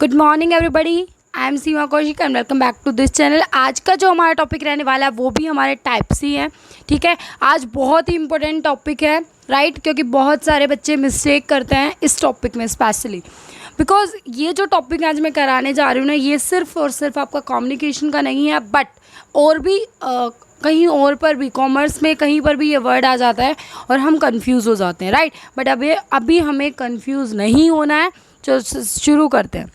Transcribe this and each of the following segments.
Good morning everybody, I am Seema Kaushik and welcome back to this channel. आज का जो हमारा टॉपिक रहने वाला है वो भी हमारे टाइप सी है। ठीक है, आज बहुत ही इंपॉर्टेंट टॉपिक है, राइट, क्योंकि बहुत सारे बच्चे मिस्टेक करते हैं इस टॉपिक में स्पेशली बिकॉज ये जो टॉपिक आज मैं कराने जा रही हूँ ना, ये सिर्फ और सिर्फ आपका कम्युनिकेशन का नहीं है, बट और भी कहीं और पर भी कॉमर्स में कहीं पर भी ये वर्ड आ जाता है और हम कंफ्यूज हो जाते हैं, राइट। बट अभी हमें कंफ्यूज नहीं होना है। तो शुरू करते हैं।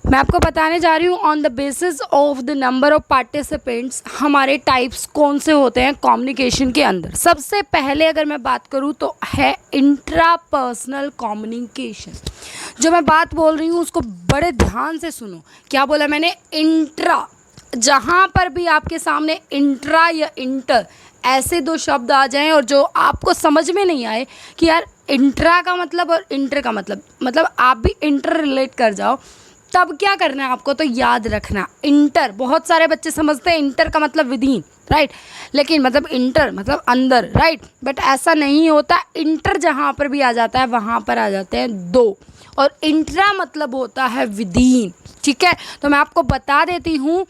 मैं आपको बताने जा रही हूँ on the basis of the number of participants हमारे टाइप्स कौन से होते हैं कम्युनिकेशन के अंदर। सबसे पहले अगर मैं बात करूँ तो है इंट्रापर्सनल कम्युनिकेशन। जो मैं बात बोल रही हूँ उसको बड़े ध्यान से सुनो। क्या बोला मैंने? इंट्रा। जहाँ पर भी आपके सामने इंट्रा या इंटर ऐसे दो शब्द आ जाएं और जो आपको समझ में नहीं आए कि यार इंट्रा का मतलब और इंटर का मतलब आप भी इंटर रिलेट कर जाओ, तब क्या करना है आपको? तो याद रखना इंटर। बहुत सारे बच्चे समझते हैं इंटर का मतलब विदिन, राइट, लेकिन मतलब इंटर मतलब अंदर, राइट, बट ऐसा नहीं होता। इंटर जहाँ पर भी आ जाता है वहाँ पर आ जाते हैं दो, और इंट्रा मतलब होता है विदिन। ठीक है, तो मैं आपको बता देती हूँ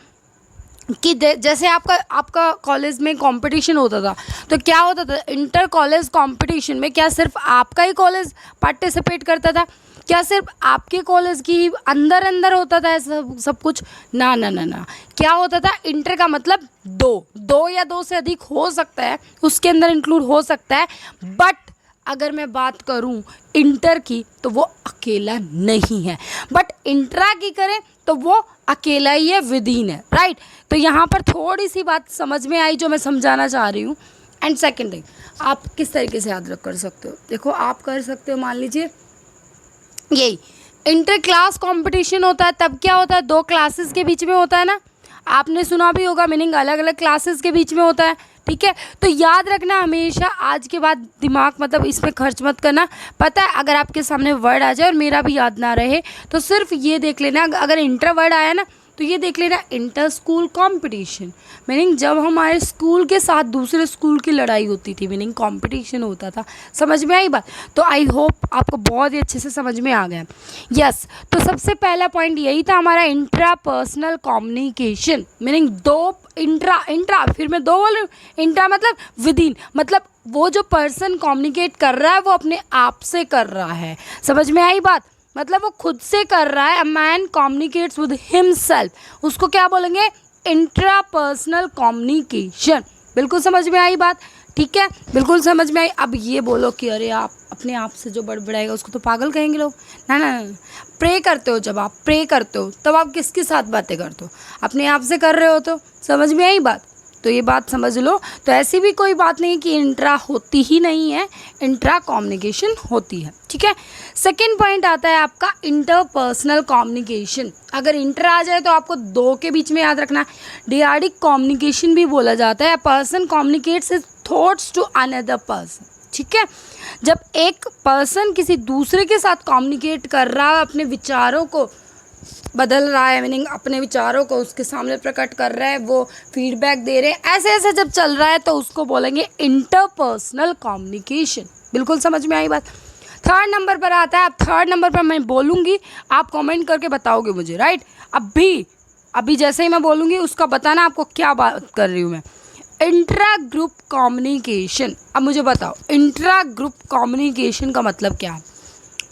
कि जैसे आपका कॉलेज में कंपटीशन होता था, तो क्या होता था? इंटर कॉलेज कंपटीशन में क्या सिर्फ आपका ही कॉलेज पार्टिसिपेट करता था? क्या सिर्फ आपके कॉलेज की अंदर होता था सब कुछ? ना ना ना ना। क्या होता था? इंटर का मतलब दो या दो से अधिक हो सकता है, उसके अंदर इंक्लूड हो सकता है, बट अगर मैं बात करूं इंटर की तो वो अकेला नहीं है, बट इंट्रा की करें तो वो अकेला ही है, विदिन है, राइट। तो यहाँ पर थोड़ी सी बात समझ में आई जो मैं समझाना चाह रही हूँ। एंड सेकेंड थिंग, आप किस तरीके से याद रख कर सकते हो? देखो, आप कर सकते हो, मान लीजिए यही इंटर क्लास कंपटीशन होता है, तब क्या होता है? दो क्लासेस के बीच में होता है ना, आपने सुना भी होगा, मीनिंग अलग अलग क्लासेस के बीच में होता है। ठीक है, तो याद रखना हमेशा, आज के बाद दिमाग मतलब इसमें खर्च मत करना। पता है, अगर आपके सामने वर्ड आ जाए और मेरा भी याद ना रहे तो सिर्फ ये देख लेना, अगर इंटर वर्ड आया ना तो ये देख लेना, इंटर स्कूल कंपटीशन, मीनिंग जब हमारे स्कूल के साथ दूसरे स्कूल की लड़ाई होती थी, मीनिंग कंपटीशन होता था। समझ में आई बात? तो आई होप आपको बहुत ही अच्छे से समझ में आ गया। यस, तो सबसे पहला पॉइंट यही था हमारा, इंट्रा पर्सनल कम्युनिकेशन, मीनिंग दो इंट्रा फिर मैं दो बोल, इंट्रा मतलब विदिन, मतलब वो जो पर्सन कम्युनिकेट कर रहा है वो अपने आप से कर रहा है। समझ में आई बात? मतलब वो खुद से कर रहा है। A man communicates with himself, उसको क्या बोलेंगे? Intra personal communication. बिल्कुल समझ में आई बात? ठीक है, बिल्कुल समझ में आई। अब ये बोलो कि अरे आप अपने आप से जो बड़बड़ाएगा उसको तो पागल कहेंगे लोग। ना ना ना, प्रे करते हो, जब आप प्रे करते हो तब आप किसके साथ बातें करते हो? अपने आप से कर रहे हो। तो समझ में आई बात? तो ये बात समझ लो। तो ऐसी भी कोई बात नहीं कि इंट्रा होती ही नहीं है, इंट्रा कम्युनिकेशन होती है। ठीक है, सेकेंड पॉइंट आता है आपका इंटरपर्सनल कम्युनिकेशन। अगर इंट्रा आ जाए तो आपको दो के बीच में याद रखना, डियाडिक कम्युनिकेशन भी बोला जाता है। Person communicates his thoughts to another person. ठीक है, जब एक पर्सन किसी दूसरे के साथ कम्युनिकेट कर रहा है, अपने विचारों को बदल रहा है, मीनिंग अपने विचारों को उसके सामने प्रकट कर रहा है, वो फीडबैक दे रहे हैं, ऐसे ऐसे जब चल रहा है तो उसको बोलेंगे इंटरपर्सनल कम्युनिकेशन। बिल्कुल समझ में आई बात? थर्ड नंबर पर आता है। अब थर्ड नंबर पर मैं बोलूँगी, आप कमेंट करके बताओगे मुझे, राइट। अभी जैसे ही मैं बोलूँगी उसका बताना आपको क्या बात कर रही हूँ मैं। Intra group communication. अब मुझे बताओ इंट्रा ग्रुप कम्युनिकेशन का मतलब क्या है?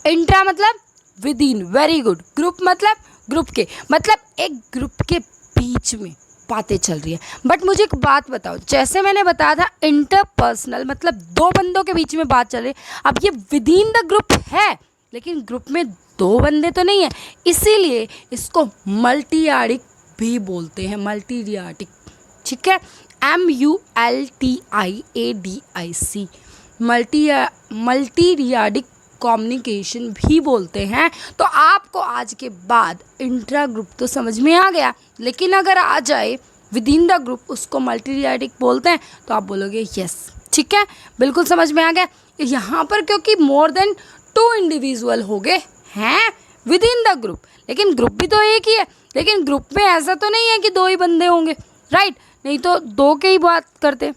इंट्रा मतलब विदिन, वेरी गुड। ग्रुप मतलब ग्रुप के, मतलब एक ग्रुप के बीच में बातें चल रही है। बट मुझे एक बात बताओ, जैसे मैंने बताया था इंटरपर्सनल मतलब दो बंदों के बीच में बात चल रही है, अब ये विदिन द ग्रुप है, लेकिन ग्रुप में दो बंदे तो नहीं है, इसीलिए इसको मल्टीयाडिक भी बोलते हैं, मल्टीयाडिक। ठीक है, MULTIADIC, मल्टीयाडिक कम्युनिकेशन भी बोलते हैं। तो आपको आज के बाद इंट्रा ग्रुप तो समझ में आ गया, लेकिन अगर आ जाए विद इन द ग्रुप उसको मल्टीयाडिक बोलते हैं, तो आप बोलोगे यस। ठीक है, बिल्कुल समझ में आ गया। यहाँ पर क्योंकि मोर देन 2 इंडिविजुअल हो गए हैं विद इन द ग्रुप, लेकिन ग्रुप भी तो एक ही है, लेकिन ग्रुप में ऐसा तो नहीं है कि 2 ही बंदे होंगे, राइट, नहीं तो 2 के ही बात करते।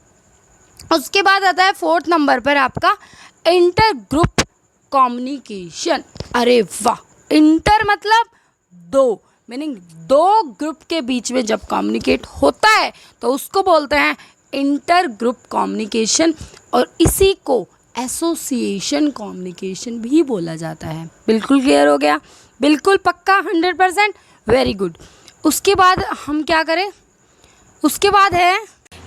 उसके बाद आता है फोर्थ नंबर पर आपका इंटर ग्रुप कम्युनिकेशन। अरे वाह, इंटर मतलब दो, मीनिंग दो ग्रुप के बीच में जब कम्युनिकेट होता है तो उसको बोलते हैं इंटर ग्रुप कम्युनिकेशन, और इसी को एसोसिएशन कम्युनिकेशन भी बोला जाता है। बिल्कुल क्लियर हो गया? बिल्कुल पक्का 100%? Very good. उसके बाद हम क्या करें, उसके बाद है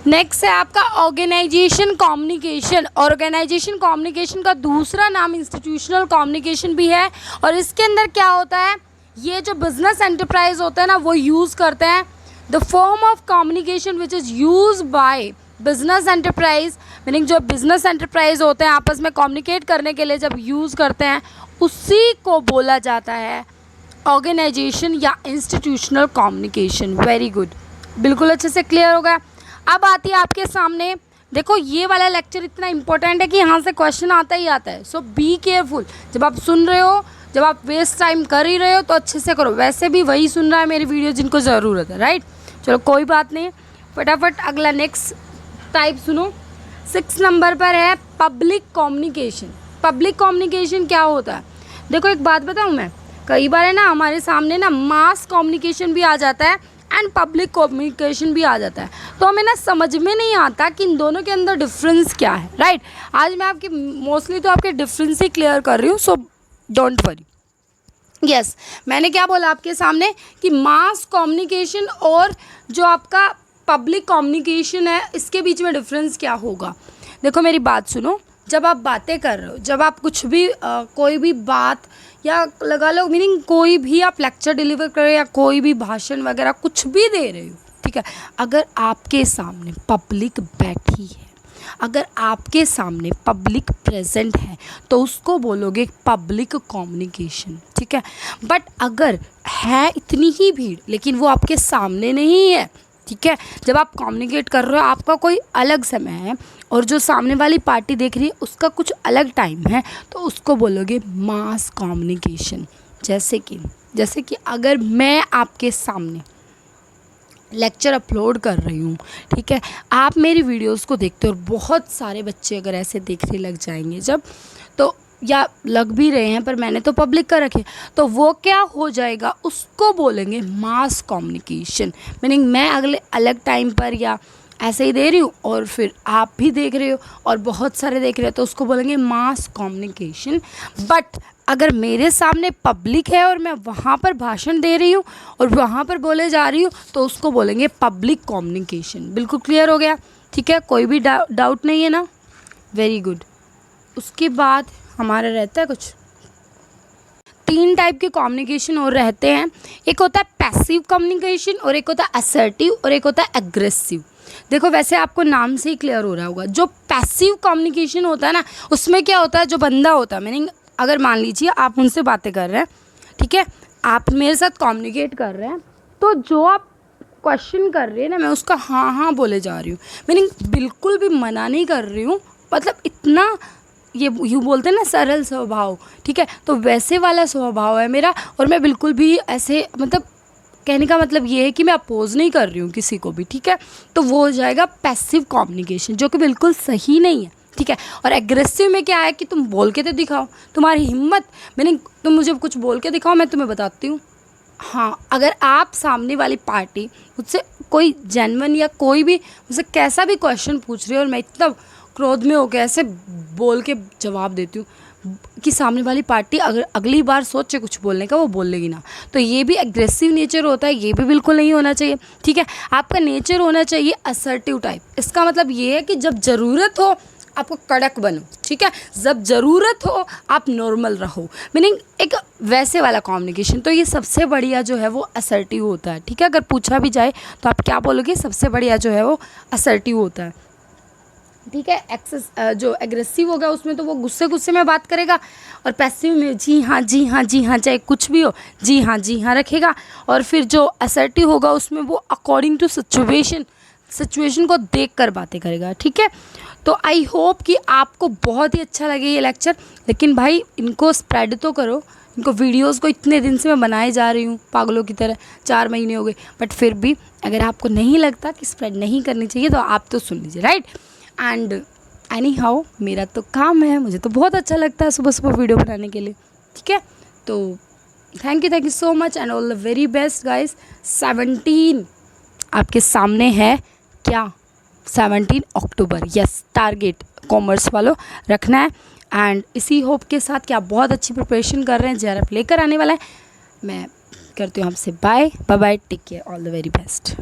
नेक्स्ट है आपका ऑर्गेनाइजेशन कम्युनिकेशन। ऑर्गेनाइजेशन कम्युनिकेशन का दूसरा नाम इंस्टीट्यूशनल कम्युनिकेशन भी है, और इसके अंदर क्या होता है, ये जो बिजनेस एंटरप्राइज होता है ना वो यूज़ करते हैं the form of communication which is use by business enterprise, meaning जो बिजनेस एंटरप्राइज होते हैं आपस में कम्युनिकेट करने के लिए जब यूज़ करते हैं उसी को बोला जाता है ऑर्गेनाइजेशन या इंस्टीट्यूशनल कम्युनिकेशन। वेरी गुड, बिल्कुल अच्छे से क्लियर हो गया। अब आती है आपके सामने, देखो ये वाला लेक्चर इतना इंपॉर्टेंट है कि यहाँ से क्वेश्चन आता ही आता है, सो बी केयरफुल। जब आप सुन रहे हो, जब आप वेस्ट टाइम कर ही रहे हो तो अच्छे से करो। वैसे भी वही सुन रहा है मेरी वीडियो जिनको ज़रूरत है, राइट? चलो कोई बात नहीं, फटाफट अगला नेक्स्ट टाइप सुनो। 6 नंबर पर है पब्लिक कम्युनिकेशन। पब्लिक कम्युनिकेशन क्या होता है? देखो एक बात बताऊँ मैं, कई बार है ना हमारे सामने ना मास कम्युनिकेशन भी आ जाता है एंड पब्लिक कम्युनिकेशन भी आ जाता है, तो हमें ना समझ में नहीं आता कि इन दोनों के अंदर डिफरेंस क्या है, राइट? आज मैं आपकी मोस्टली तो आपके डिफरेंस ही क्लियर कर रही हूँ, सो डोंट वरी। यस, मैंने क्या बोला आपके सामने कि मास कम्युनिकेशन और जो आपका पब्लिक कम्युनिकेशन है इसके बीच में डिफरेंस क्या होगा। देखो मेरी बात सुनो, जब आप बातें कर रहे हो, जब आप कुछ भी कोई भी बात या लगा लो मीनिंग कोई भी आप लेक्चर डिलीवर कर रहे हो या कोई भी भाषण वगैरह कुछ भी दे रहे हो, ठीक है, अगर आपके सामने पब्लिक बैठी है, अगर आपके सामने पब्लिक प्रेजेंट है तो उसको बोलोगे पब्लिक कम्युनिकेशन, ठीक है। बट अगर है इतनी ही भीड़ लेकिन वो आपके सामने नहीं है, ठीक है, जब आप कम्युनिकेट कर रहे हो आपका कोई अलग समय है और जो सामने वाली पार्टी देख रही है उसका कुछ अलग टाइम है, तो उसको बोलोगे मास कम्युनिकेशन। जैसे कि अगर मैं आपके सामने लेक्चर अपलोड कर रही हूँ, ठीक है, आप मेरी वीडियोस को देखते हो और बहुत सारे बच्चे अगर ऐसे देखने लग जाएंगे जब, तो या लग भी रहे हैं पर मैंने तो पब्लिक कर रखे, तो वो क्या हो जाएगा, उसको बोलेंगे मास कम्युनिकेशन। मीनिंग मैं अगले अलग टाइम पर या ऐसे ही दे रही हूँ और फिर आप भी देख रहे हो और बहुत सारे देख रहे हो, तो उसको बोलेंगे मास कम्युनिकेशन। बट अगर मेरे सामने पब्लिक है और मैं वहाँ पर भाषण दे रही हूँ और वहाँ पर बोले जा रही हूँ, तो उसको बोलेंगे पब्लिक कम्युनिकेशन। बिल्कुल क्लियर हो गया? ठीक है, कोई भी डाउट नहीं है ना? Very good. उसके बाद हमारा रहता है कुछ 3 टाइप के कम्युनिकेशन और रहते हैं। एक होता है पैसिव कम्युनिकेशन और एक होता है असर्टिव और एक होता है एग्रेसिव। देखो वैसे आपको नाम से ही क्लियर हो रहा होगा, जो पैसिव कम्युनिकेशन होता है ना उसमें क्या होता है, जो बंदा होता है, मीनिंग अगर मान लीजिए आप उनसे बातें कर रहे हैं, ठीक है, आप मेरे साथ कम्युनिकेट कर रहे हैं, तो जो आप क्वेश्चन कर रहे हैं ना मैं उसका हाँ हाँ बोले जा रही हूँ, मीनिंग बिल्कुल भी मना नहीं कर रही हूँ, मतलब इतना ये यूँ बोलते हैं ना सरल स्वभाव, ठीक है, तो वैसे वाला स्वभाव है मेरा। और मैं बिल्कुल भी ऐसे मतलब कहने का मतलब ये है कि मैं अपोज नहीं कर रही हूँ किसी को भी, ठीक है, तो वो हो जाएगा पैसिव कम्युनिकेशन, जो कि बिल्कुल सही नहीं है, ठीक है। और एग्रेसिव में क्या है कि तुम बोल के तो दिखाओ, तुम्हारी हिम्मत, मीनिंग तुम मुझे कुछ बोल के दिखाओ, मैं तुम्हें बताती हूँ। हाँ, अगर आप सामने वाली पार्टी मुझसे कोई जेन्युइन या कोई भी मुझसे कैसा भी क्वेश्चन पूछ रही है और मैं इतना क्रोध में होकर ऐसे बोल के जवाब देती हूँ कि सामने वाली पार्टी अगर अगली बार सोचे कुछ बोलने का वो बोल लेगी ना, तो ये भी एग्रेसिव नेचर होता है, ये भी बिल्कुल नहीं होना चाहिए, ठीक है। आपका नेचर होना चाहिए असर्टिव टाइप। इसका मतलब ये है कि जब ज़रूरत हो आपको कड़क बनो, ठीक है, जब ज़रूरत हो आप नॉर्मल रहो, मीनिंग एक वैसे वाला कम्युनिकेशन। तो ये सबसे बढ़िया जो है वो असर्टिव होता है, ठीक है। अगर पूछा भी जाए तो आप क्या बोलोगे, सबसे बढ़िया जो है वो असर्टिव होता है, ठीक है। जो एग्रेसिव होगा उसमें तो वो गुस्से में बात करेगा, और पैसिव में जी हाँ जी हाँ जी हाँ चाहे कुछ भी हो जी हाँ रखेगा। और फिर जो असर्टिव होगा उसमें वो अकॉर्डिंग टू सिचुएशन को देखकर बातें करेगा, ठीक है। तो आई होप कि आपको बहुत ही अच्छा लगे ये लेक्चर, लेकिन भाई इनको स्प्रेड तो करो, इनको वीडियोस को इतने दिन से मैं बनाए जा रही हूँ पागलों की तरह, 4 महीने हो गए, बट फिर भी अगर आपको नहीं लगता कि स्प्रेड नहीं करनी चाहिए तो आप तो सुन लीजिए, राइट। एंड एनी हाउ मेरा तो काम है, मुझे तो बहुत अच्छा लगता है सुबह सुबह वीडियो बनाने के लिए, ठीक है। तो thank you so much and all the very best guys. 17 आपके सामने है क्या, 17 अक्टूबर, यस, टारगेट कॉमर्स वालों रखना है। एंड इसी होप के साथ कि आप बहुत अच्छी प्रिपरेशन कर रहे हैं, जेआरएफ लेकर आने वाला है। मैं करती हूँ आपसे bye bye, take care, all the very best.